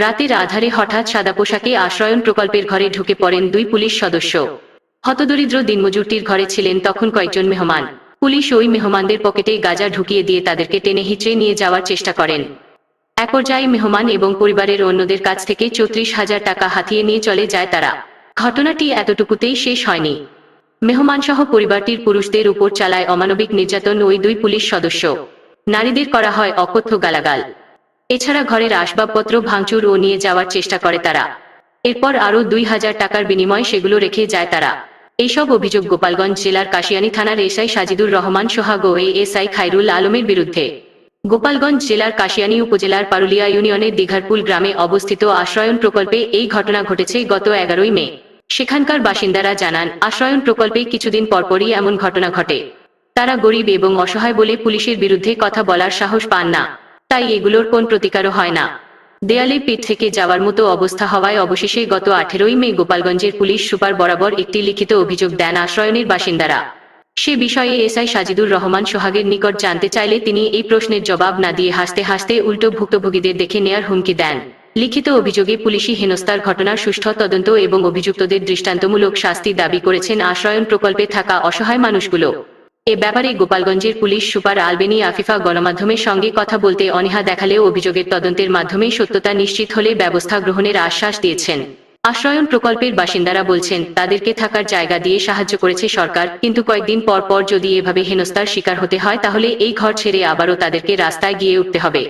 রাতের আধারে হঠাৎ সাদা পোশাকে আশ্রয়ণ প্রকল্পের ঘরে ঢুকে পড়েন দুই পুলিশ সদস্য। হতদরিদ্র দিনমজুরটির ঘরে ছিলেন তখন কয়েকজন মেহমান। পুলিশ ওই মেহমানদের পকেটে গাঁজা ঢুকিয়ে দিয়ে তাদেরকে টেনে হিঁচড়ে নিয়ে যাওয়ার চেষ্টা করেন। এক পর্যায়ে মেহমান এবং পরিবারের অন্যদের কাছ থেকে ৩৪,০০০ টাকা হাতিয়ে নিয়ে চলে যায় তারা। ঘটনাটি এতটুকুতেই শেষ হয়নি। মেহমানসহ পরিবারটির পুরুষদের উপর চালায় অমানবিক নির্যাতন ওই দুই পুলিশ সদস্য। নারীদের করা হয় অকথ্য গালাগাল। এছাড়া ঘরের আসবাবপত্র ভাঙচুর ও নিয়ে যাওয়ার চেষ্টা করে তারা। এরপর আরও ২,০০০ টাকার বিনিময়ে সেগুলো রেখে যায় তারা। এইসব অভিযোগ গোপালগঞ্জ জেলার কাশিয়ানী থানার এসআই সাজিদুর রহমান সোহাগ ও এএসআই খায়রুল আলমের বিরুদ্ধে। গোপালগঞ্জ জেলার কাশিয়ানী উপজেলার পারুলিয়া ইউনিয়নের দিঘারপুল গ্রামে অবস্থিত আশ্রয়ণ প্রকল্পে এই ঘটনা ঘটেছে গত ১১ই মে। সেখানকার বাসিন্দারা জানান, আশ্রয়ণ প্রকল্পে কিছুদিন পরপরই এমন ঘটনা ঘটে। তারা গরিব এবং অসহায় বলে পুলিশের বিরুদ্ধে কথা বলার সাহস পান না, তাই এগুলোর কোন প্রতিকারও হয় না। দেয়ালে পিঠ থেকে যাওয়ার মতো অবস্থা হওয়ায় অবশেষে গত ১৮ই মে গোপালগঞ্জের পুলিশ সুপার বরাবর একটি লিখিত অভিযোগ দেন আশ্রয়ণের বাসিন্দারা। সে বিষয়ে এসআই সাজিদুর রহমান সোহাগের নিকট জানতে চাইলে তিনি এই প্রশ্নের জবাব না দিয়ে হাসতে হাসতে উল্টো ভুক্তভোগীদের দেখে নেয়ার হুমকি দেন। লিখিত অভিযোগে পুলিশি হেনস্থার ঘটনার সুষ্ঠু তদন্ত এবং অভিযুক্তদের দৃষ্টান্তমূলক শাস্তি দাবি করেছেন আশ্রয়ণ প্রকল্পে থাকা অসহায় মানুষগুলো। এ ব্যাপারে গোপালগঞ্জের পুলিশ সুপার আলবেনি আফিফা গণমাধ্যমের সঙ্গে কথা বলতে অনীহা দেখালেও অভিযোগের তদন্তের মাধ্যমে সত্যতা নিশ্চিত হলে ব্যবস্থা গ্রহণের আশ্বাস দিয়েছেন। আশ্রয়ণ প্রকল্পের বাসিন্দারা বলছেন, তাদেরকে থাকার জায়গা দিয়ে সাহায্য করেছে সরকার, কিন্তু কয়েকদিন পর পর যদি এভাবে হেনস্থার শিকার হতে হয় তাহলে এই ঘর ছেড়ে আবারও তাদেরকে রাস্তায় গিয়ে উঠতে হবে।